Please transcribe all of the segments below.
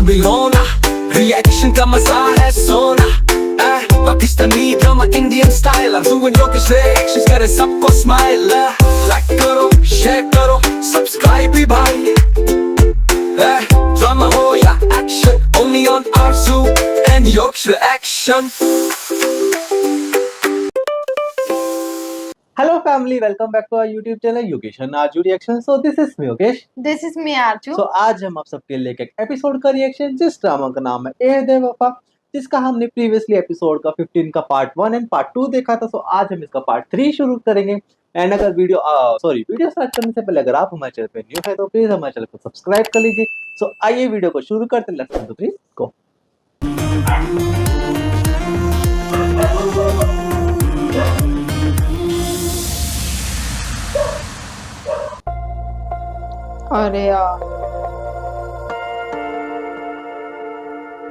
Babylona, reaction का मजा है सोना। Pakistani drama Indian style, I'm doing Yokesh reactions, करे सबको स्माइल। लाइक करो, शेयर करो, सब्सक्राइब भी भाई। ड्रामा हो या action, only on Arzu and Yokesh reaction। Hello family, welcome back to our YouTube channel Yokesh and Arju Reaction। So this is me Yokesh। This is me Arju। So आज हम आप सबके लिए एक एपिसोड का reaction, जिस drama का नाम है ए दे वफा, जिसका हमने प्रीवियसली एपिसोड का 15 का पार्ट 1 एंड पार्ट 2 देखा था। So आज हम इसका पार्ट 3 शुरू करेंगे। एंड अगर वीडियो स्टार्ट करने से पहले अगर आप हमारे चैनल पे न्यू है तो प्लीज हमारे चैनल को सब्सक्राइब कर लीजिए। सो आइए वीडियो को शुरू करते हैं। Let's do please go. अरे यार,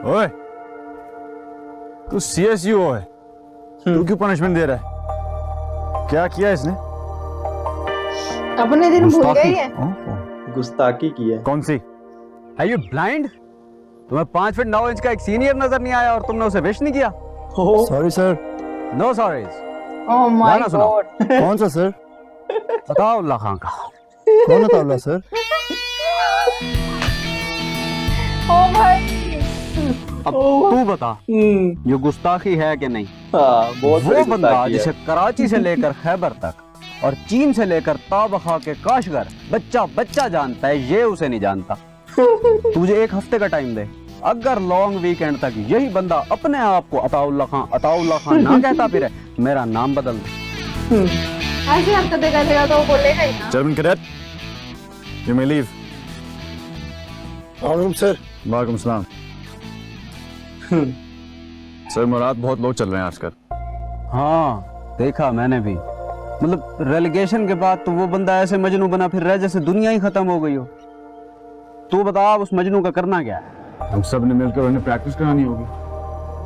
ओए, तू CSU है, तू क्यों पनिशमेंट दे रहा है? क्या किया इसने? अपने दिन भूल गई है। गुस्ताखी की है। कौन सी? Are you blind? तुम्हें 5 फीट 9 इंच का एक सीनियर नजर नहीं आया और तुमने उसे विश नहीं किया? Sorry sir. No sorries. Oh my गाना सुनाओ। गॉड। कौन सा सर? अताउल्लाह खान का। कौन अताउल्लाह सर? ओ भाई, अब तू बता, ये गुस्ताखी है कि नहीं? बहुत वो बंदा जिसे कराची से लेकर खैबर तक और चीन से लेकर ताबखा के काशगर बच्चा बच्चा जानता है, ये उसे नहीं जानता। तुझे 1 हफ्ते का टाइम दे, अगर लॉन्ग वीकेंड तक यही बंदा अपने आप को अताउल्लाह खान ना कहता फिर मेरा नाम बदल दे। ऐसे हरकतें करेगा तो वो बोलेगा ही ना। German cadet, you may leave. वालेकुम सर। वालेकुम सलाम। सर मुराद, बहुत लोग चल रहे हैं आजकल। हाँ देखा मैंने भी, मतलब रेलीगेशन के बाद तो वो बंदा ऐसे मजनू बना फिर रहा जैसे दुनिया ही खत्म हो गई हो। तू बता, अब उस मजनू का करना क्या है? हम सब ने मिलकर उन्हें प्रैक्टिस करानी होगी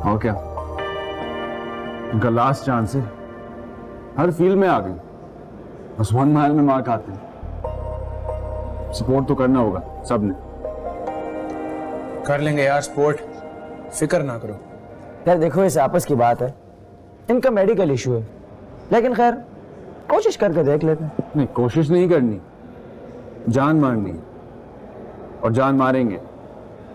और क्या। उनका लास्ट चांस है, हर फील्ड में आ गई, बस 1 माइल में मार खाते हैं। सपोर्ट तो करना होगा सबने। कर लेंगे यार सपोर्ट, फिक्र ना करो। यार देखो, इस आपस की बात है, इनका मेडिकल इशू है, लेकिन खैर कोशिश करके देख लेते हैं। नहीं, कोशिश नहीं करनी, जान मारनी, और जान मारेंगे।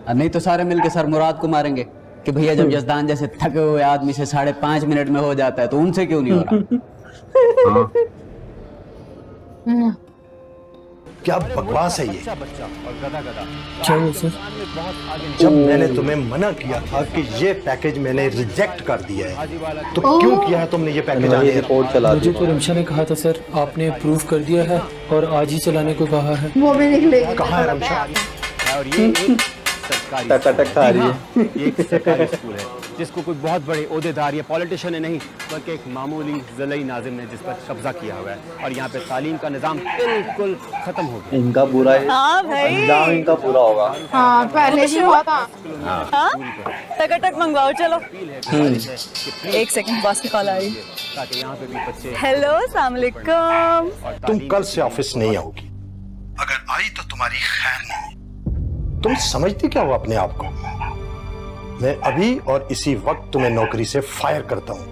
नहीं तो सारे मिलके सर मुराद को मारेंगे कि भैया जब यजदान जैसे थके हुए आदमी से 5.5 मिनट में हो जाता है तो उनसे क्यों नहीं हो रहा? हाँ। क्या बकवास है ये? क्या हुआ सर? जब मैंने तुम्हें मना किया था कि ये पैकेज मैंने रिजेक्ट कर दिया है, तो क्यों किया है तुमने ये पैकेज आने? रिपोर्ट चला मुझे तो रमशा ने कहा था सर, आपने अप्रूव कर दिया है और आज ही चलाने को कहा है। वो भी निकलेगा। कहाँ है रमशा? और ये टक खा रही है। एक सरकारी स्कूल है जिसको कोई बहुत बड़े ओहदेदार या पॉलिटिशियन ने नहीं, बल्कि एक मामूली ज़िलाई नाज़िम ने जिस पर कब्जा किया हुआ है, और यहाँ पे तालीम का निज़ाम बिल्कुल खत्म हो गया। इनका पूरा अंजाम इनका पूरा होगा। हाँ, पहले भी हुआ था। टक मंगवाओ चलो। 1 सेकंड, बॉस की कॉल आ रही है। ताकि यहाँ पे भी बच्चे। हेलो, अस्सलाम वालेकुम। तुम कल से ऑफिस नहीं आओगी, अगर आई तो तुम्हारी खैर नहीं। तुम समझती क्या हो अपने आप को? मैं अभी और इसी वक्त तुम्हें नौकरी से फायर करता हूँ।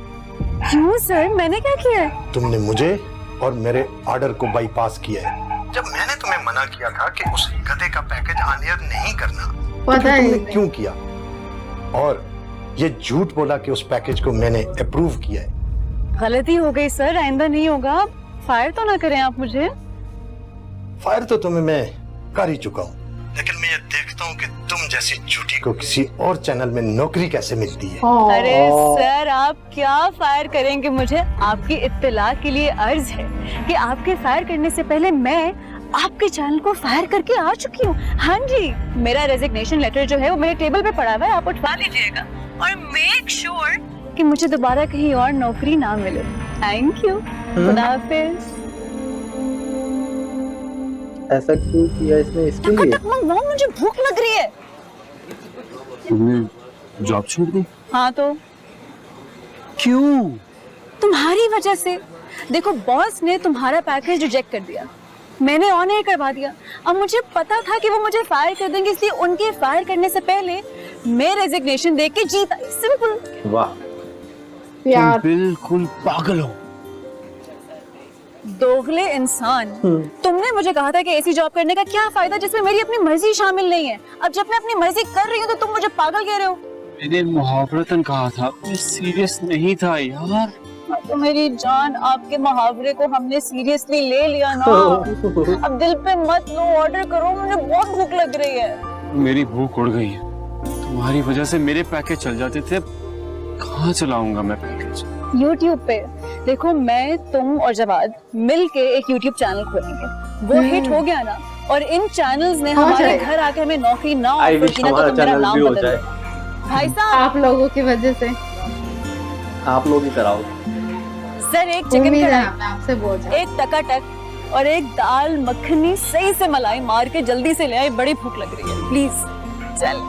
क्यों सर, मैंने क्या किया है? तुमने मुझे और मेरे ऑर्डर को बाईपास किया है। जब मैंने तुम्हें मना किया था कि उस गधे का पैकेज ऑन-एयर नहीं करना, पता है तुमने क्यों किया? और ये झूठ बोला कि उस पैकेज को मैंने अप्रूव किया है। गलती हो गई सर, आइंदा नहीं होगा। फायर तो ना करें आप मुझे। फायर तो तुम्हें मैं कर ही चुका हूँ, लेकिन मैं ये देखता हूँ कि तुम जैसी झूठी को किसी और चैनल में नौकरी कैसे मिलती है। अरे सर, आप क्या फायर करेंगे मुझे? आपकी इत्तला के लिए अर्ज है कि आपके फायर करने से पहले मैं आपके चैनल को फायर करके आ चुकी हूँ। हाँ जी, मेरा रेजिग्नेशन लेटर जो है वो मेरे टेबल पे पड़ा हुआ है, आप उठवा लीजिएगा और मेक श्योर कि मुझे दोबारा कहीं और नौकरी ना मिले। थैंक यू, खुदा हाफिज। ऐसा क्यों किया इसने इसके लिए? मुझे भूख लग रही है। तुमने जॉब छोड़ दी? हाँ तो क्यों? तुम्हारी वजह से। देखो, बॉस ने तुम्हारा पैकेज रिजेक्ट कर दिया मैंने ऑन एयर करवा दिया। अब मुझे पता था कि वो मुझे फायर कर देंगे, इसलिए उनके फायर करने से पहले मैं रेजिग्नेशन दे के जीत आई। सिंपल। वाह, प्यार। बिल्कुल पागल हो। दोगले इंसान, तुमने मुझे कहा था कि ऐसी जॉब करने का क्या फायदा जिसमें मेरी अपनी मर्जी शामिल नहीं है। अब जब मैं अपनी मर्जी कर रही हूँ तो तुम मुझे पागल कह रहे हो। मैंने मुहावरतन कहा था, सीरियस नहीं था यार। तो मेरी जान, आपके मुहावरे को हमने सीरियसली ले लिया ना। अब दिल पे मत लो, ऑर्डर करो, मुझे बहुत भूख लग रही है। मेरी भूख उड़ गई है। तुम्हारी वजह से मेरे पैकेज चल जाते थे, कहाँ चलाऊंगा मैं पैकेज? YouTube पे देखो, मैं तुम और जवाद मिल के एक YouTube चैनल खोलेंगे। वो हिट हो गया ना, और इन चैनल्स ने हमारे घर आके हमें नौकरी ना ऑफर की ना, तो मेरा नाम बदल दो। भाई साहब, आप लोगों की वजह से आप लोग ही कराओ सर। एक चिकन मैं कढ़ाई, आपसे बोल रहा एक टकाटक और एक दाल मखनी सही से मलाई मार के जल्दी से ले आए, बड़ी भूख लग रही है। प्लीज चल।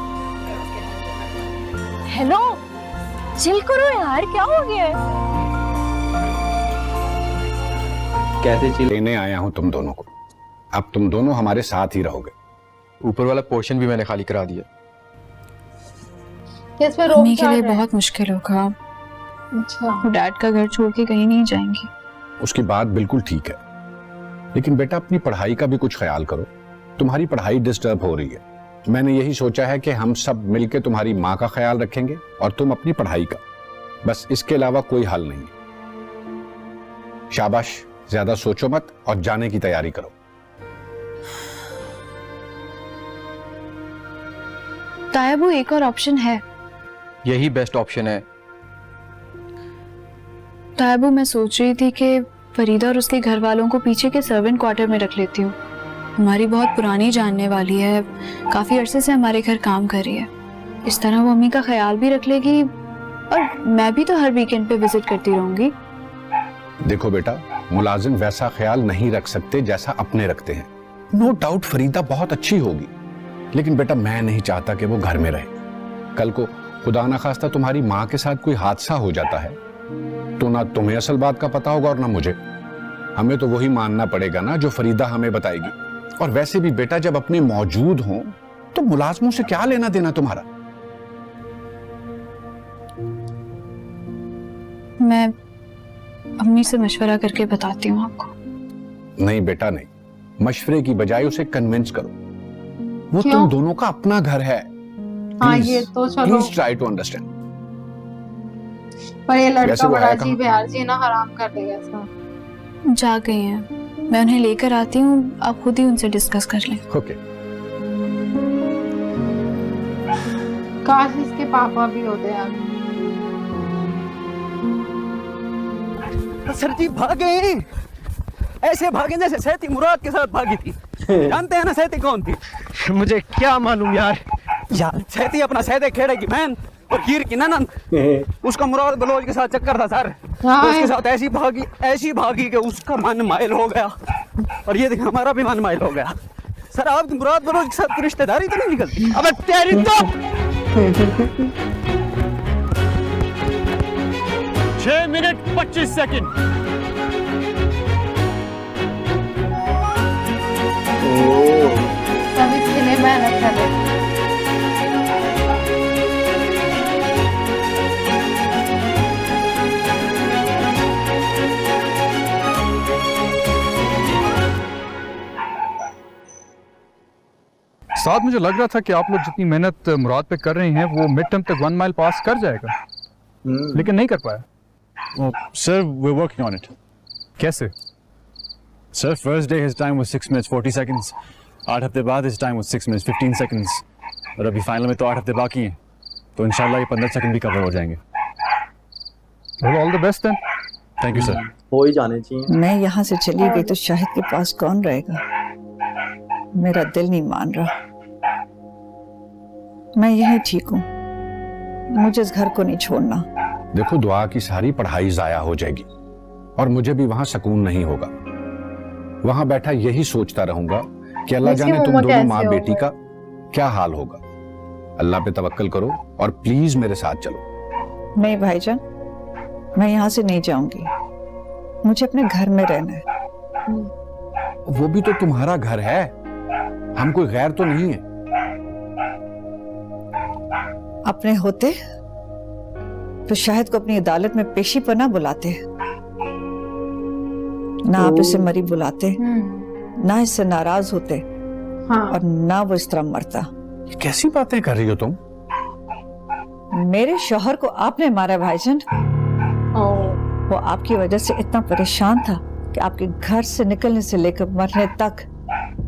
हेलो, चिल करो यार, क्या हो गया है? कैसे चिल लेने आया हूं तुम दोनों को। अब तुम दोनों हमारे साथ ही रहोगे। ऊपर वाला पोर्शन भी मैंने खाली करा दिया। किस पे मम्मी के लिए बहुत मुश्किल होगा। अच्छा, वो डैड का घर छोड़ के कहीं नहीं जाएंगी। उसकी बात बिल्कुल ठीक है, लेकिन बेटा अपनी पढ़ाई का भी कुछ ख्याल करो। तुम्हारी पढ़ाई डिस्टर्ब हो रही है। मैंने यही सोचा है कि हम सब मिलके तुम्हारी माँ का ख्याल रखेंगे और तुम अपनी पढ़ाई का। बस इसके अलावा कोई हल नहीं है। शाबाश, ज्यादा सोचो मत और जाने की तैयारी करो। तायबू, एक और ऑप्शन है। यही बेस्ट ऑप्शन है। तायबू, मैं सोच रही थी कि फरीदा और उसके घर वालों को पीछे के सर्वेंट क्वार्टर में रख लेती हूँ। हमारी बहुत पुरानी जानने वाली है, काफी अरसे से हमारे घर काम कर रही है। इस तरह वो अम्मी का ख्याल भी रख लेगी और मैं भी तो हर वीकेंड पे विजिट करती रहूंगी। देखो बेटा, मुलाजिम वैसा ख्याल नहीं रख सकते जैसा अपने रखते हैं। नो डाउट फरीदा बहुत अच्छी होगी, लेकिन बेटा मैं नहीं चाहता कि वो घर में रहे। कल को खुदा ना खास्ता तुम्हारी माँ के साथ कोई हादसा हो जाता है तो ना तुम्हें असल बात का पता होगा और ना मुझे। हमें तो वही मानना पड़ेगा ना जो फरीदा हमें बताएगी। और वैसे भी बेटा, जब अपने मौजूद हों तो मुलाजमों से क्या लेना देना तुम्हारा? मैं अम्मी से मशवरा करके बताती हूँ आपको। नहीं बेटा नहीं, मशवरे की बजाय उसे कन्विंस करो। वो क्यों? तुम दोनों का अपना घर है। हाँ ये तो चलो, प्लीज ट्राई टू अंडरस्टैंड। पर ये वैसे लड़का वो बड़ा है अजीब है यार जी, ना हराम कर देगा इसका। जा गई हैं, मैं उन्हें लेकर आती हूँ, आप खुद ही उनसे डिस्कस कर लें। ओके। काश इसके पापा भी होते यार। सर जी भागे, ऐसे भागे जैसे सहती मुराद के साथ भागी थी। जानते हैं ना सहती कौन थी? मुझे क्या मालूम यार। यार सहती अपना सहते खेड़े की बहन और हीर की ननद। उसका मुराद बलोच के साथ चक्कर था सर। हाँ। उसके साथ ऐसी भागी कि उसका मन माइल हो गया, और ये देख हमारा भी मन माइल हो गया। सर आपकी मुराद बलोच के साथ रिश्तेदारी तो नहीं निकलती? अबे तेरी तो 6 मिनट 25 सेकंड। सब इसके लिए मेहनत कर रहे। साथ मुझे लग रहा था कि आप लोग जितनी मेहनत मुराद पे कर रहे हैं वो मिड टर्म तक 1 माइल पास कर जाएगा, लेकिन नहीं कर पाया। Sir we working on it. कैसे? Sir first day his time was 6 minutes 40 seconds. 8 हफ्ते बाद his time was 6 minutes 15 seconds. और अभी फाइनल में तो 8 हफ्ते बाकी हैं, तो इंशाल्लाह ये 15 सेकंड भी कवर हो जाएंगे। All the best then. Thank you sir. हो ही जाने चाहिए। मैं यहाँ से चली गई तो शाहिद के पास कौन रहेगा? मेरा दिल नहीं मान रहा। मैं यही ठीक हूँ, मुझे इस घर को नहीं छोड़ना। देखो, दुआ की सारी पढ़ाई जाया हो जाएगी और मुझे भी वहां सुकून नहीं होगा। वहां बैठा यही सोचता रहूंगा कि अल्लाह जाने तुम दोनों माँ बेटी का क्या हाल होगा। अल्लाह पे तवक्कल करो और प्लीज मेरे साथ चलो। नहीं भाईजान, मैं यहाँ से नहीं जाऊंगी, मुझे अपने घर में रहना है। वो भी तो तुम्हारा घर है, हम कोई गैर तो नहीं है। अपने होते तो शाहिद को अपनी अदालत में पेशी पर ना बुलाते, ना आप इसे मरी बुलाते, ना इससे नाराज होते, और ना वो इस तरह मरता। कैसी बातें कर रही हो तुम? मेरे शौहर को आपने मारा भाईजान। वो आपकी वजह से इतना परेशान था कि आपके घर से निकलने से लेकर मरने तक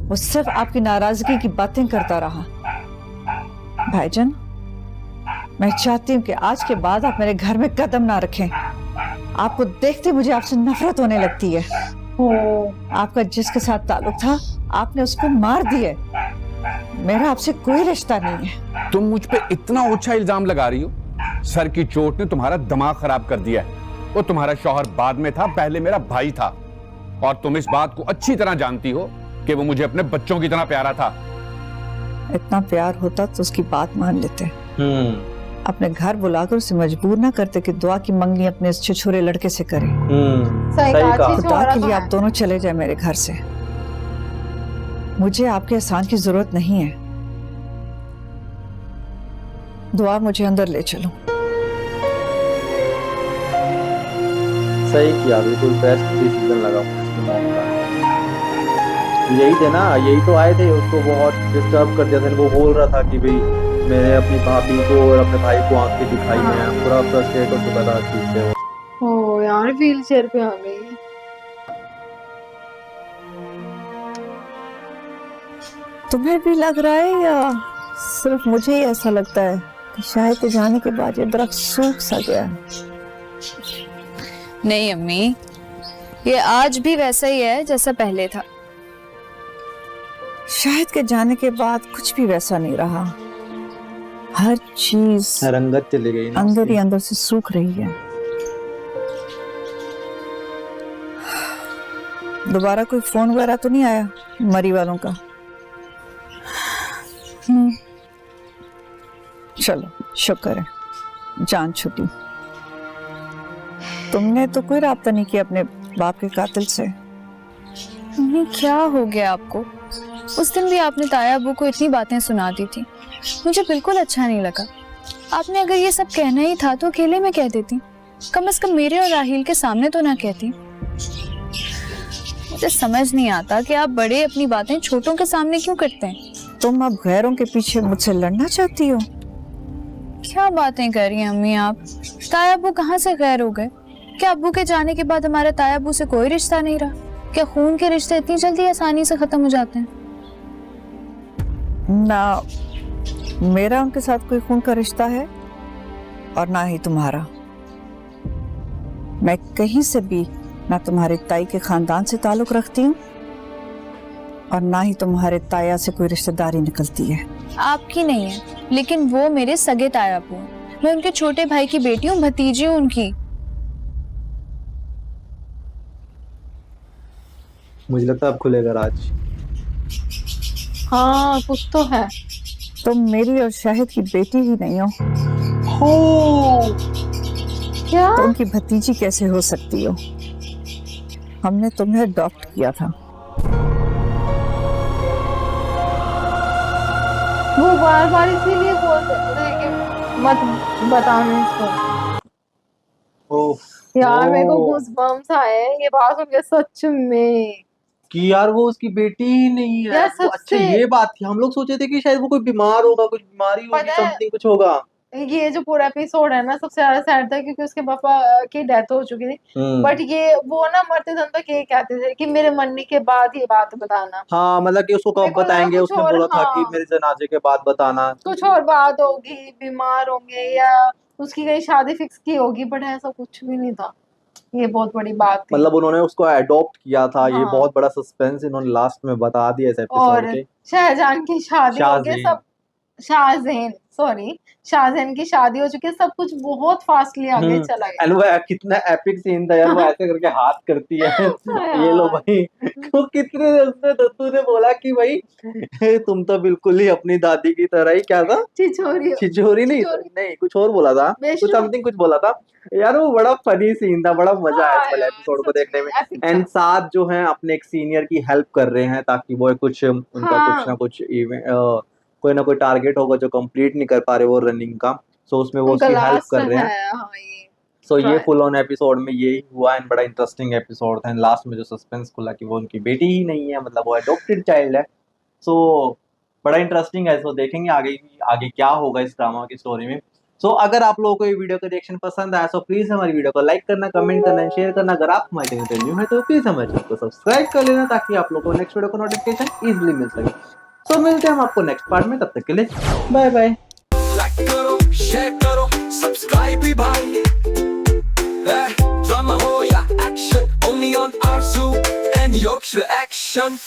वो सिर्फ आपकी नाराजगी की बातें करता रहा। भाईजान, मैं चाहती हूँ कि आज के बाद आप मेरे घर में कदम ना रखें। आपको देखते मुझे आपसे नफरत होने लगती है। आपका जिसके साथ ताल्लुक था आपने उसको मार दिए। मेरा आपसे कोई रिश्ता नहीं है। तुम मुझ पे इतना ऊंचा इल्जाम लगा रही हो? सर की चोट ने तुम्हारा दिमाग खराब कर दिया है। वो तुम्हारा शौहर बाद में था, पहले मेरा भाई था, और तुम इस बात को अच्छी तरह जानती हो कि वो मुझे अपने बच्चों की तरह प्यारा था। इतना प्यार होता तो उसकी बात मान लेते। अपने घर बुलाकर उसे मजबूर ना करते कि दुआ की मंगनी अपने इस छिछोरे लड़के से करे। सही कहा। खुदा के लिए आप दोनों चले जाए मेरे घर से। मुझे आपके एहसान की जरूरत नहीं है। दुआ मुझे अंदर ले चलो। सही किया, बिल्कुल बेस्ट डिसीजन लगा मुझे मॉम का। यही थे ना, यही तो आए थे, उसको बहुत डिस्टर्ब कर दिया था। वो बोल रहा था कि भाई मैंने अपनी भाभी को और अपने भाई को आंखें दिखाई हैं, पूरा फ्रस्ट्रेट हो चुका था चीज से। ओ यार, व्हील चेयर पे आ गई। तुम्हें भी लग रहा है या सिर्फ मुझे ही ऐसा लगता है कि शायद के जाने के बाद ये दरख्त सूख सा गया है? नहीं अम्मी, ये आज भी वैसा ही है जैसा पहले था। शाहिद के जाने के बाद कुछ भी वैसा नहीं रहा। हर चीज रंगत चली गई, अंदर ही अंदर से सूख रही है। दोबारा कोई फोन वगैरह तो नहीं आया मरी वालों का? चलो शुक्र है, जान छुटी। तुमने तो कोई राब्ता नहीं किया अपने बाप के कातिल से? मम्मी क्या हो गया आपको? उस दिन भी आपने ताया अबू को इतनी बातें सुना दी थी, मुझे बिल्कुल अच्छा नहीं लगा। आपने अगर ये सब कहना ही था तो अकेले में कह देती, कम से कम मेरे और राहील के सामने तो ना कहती। मुझे समझ नहीं आता कि आप बड़े अपनी बातें छोटों के सामने क्यों करते हैं। तुम अब गैरों के पीछे मुझसे लड़ना चाहती हो? क्या बातें कर रही हैं अम्मी आप? ताया अबू कहाँ से गैर हो गए? क्या अब्बू के जाने के बाद हमारे ताया अबू से कोई रिश्ता नहीं रहा? क्या खून के रिश्ते इतनी जल्दी आसानी से खत्म हो जाते हैं? ना मेरा उनके साथ कोई खून का रिश्ता है और ना ही तुम्हारा। मैं कहीं से भी ना तुम्हारे ताई के खानदान से ताल्लुक रखती हूँ और ना ही तुम्हारे ताया से कोई रिश्तेदारी निकलती है। आपकी नहीं है, लेकिन वो मेरे सगे ताया अबू हैं। मैं उनके छोटे भाई की बेटी हूँ, भतीजी हूँ उनकी। मुझे लगता है अब खुलेगा राज। हाँ कुछ तो है। तुम मेरी और शाहिद की बेटी ही नहीं हो। क्या? तो उनकी भतीजी कैसे हो सकती हो? हमने तुम्हें अडॉप्ट किया था। वो बार बार इसीलिए बोलते थे कि मत बताना इसको। यार मेरे को गूज़बम्स आए हैं ये बात सुन के सच में कि यार वो उसकी बेटी ही नहीं है। यार वो अच्छा ये बात थी, हम लोग सोचे थे कि शायद वो कोई बीमार होगा, कुछ बीमारी होगी, समथिंग कुछ होगा। ये जो पूरा एपिसोड है ना सबसे ज्यादा सैड था क्योंकि उसके पापा की डेथ हो चुकी थी। बट ये वो ना मरते दम तक ये कहते थे कि मेरे मरने के बाद ये बात बताना। हाँ मतलब कि उसको कब बताएंगे, उसने बोला था कि मेरे जनाजे के बाद बताना। कुछ और बात होगी, बीमार होंगे या उसकी कहीं शादी फिक्स की होगी, बट ऐसा कुछ भी नहीं था। ये बहुत बड़ी बात थी। मतलब उन्होंने उसको अडॉप्ट किया था। ये बहुत बड़ा सस्पेंस इन्होंने लास्ट में बता दिया इस एपिसोड के। शाहजहान की शादी हो गई, सब शाहजैन, सॉरी, शाहजैन की शादी हो चुकी है, सब कुछ बहुत फास्टली आगे चला गया। एंड वो कितना एपिक सीन था यार, वो ऐसे करके हाथ करती है ये लो भाई। वो कितने उसने दत्तू ने बोला कि भाई तुम तो बिल्कुल ही अपनी दादी की तरह ही, क्या था, छिछोरी, छिछोरी नहीं नहीं कुछ और बोला था, कुछ समथिंग कुछ बोला था यार। वो बड़ा फनी सीन था, बड़ा मजा आया इस वाले एपिसोड को देखने में। एंड साथ जो है अपने एक सीनियर की हेल्प कर रहे हैं ताकि वो कुछ उनका कुछ ना कुछ कोई ना कोई टारगेट होगा जो कंप्लीट नहीं कर पा रहे वो रनिंग का, सो उसमें वो उसकी हेल्प कर रहे हैं। सो ये फुल ऑन एपिसोड में यही हुआ एंड बड़ा इंटरेस्टिंग एपिसोड था। लास्ट में जो सस्पेंस खुला कि वो उनकी बेटी ही नहीं है, मतलब वो अडॉप्टेड चाइल्ड है। सो बड़ा इंटरेस्टिंग है, सो देखेंगे आगे क्या होगा इस ड्रामा की स्टोरी में। सो अगर आप लोगों को ये वीडियो का रिएक्शन पसंद आया, सो प्लीज हमारी वीडियो को लाइक करना, कमेंट करना, शेयर करना। अगर आप हमारे चैनल पर न्यू है तो प्लीज हमारे चैनल को सब्सक्राइब कर लेना ताकि आप लोगों को नेक्स्ट वीडियो का नोटिफिकेशन इजीली मिल सके। सो मिलते हैं हम आपको नेक्स्ट पार्ट में, तब तक के लिए बाय बाय। लाइक करो, शेयर करो, सब्सक्राइब भी भाई। ड्रामा हो या action, only on Arzu and Yorkshire Action।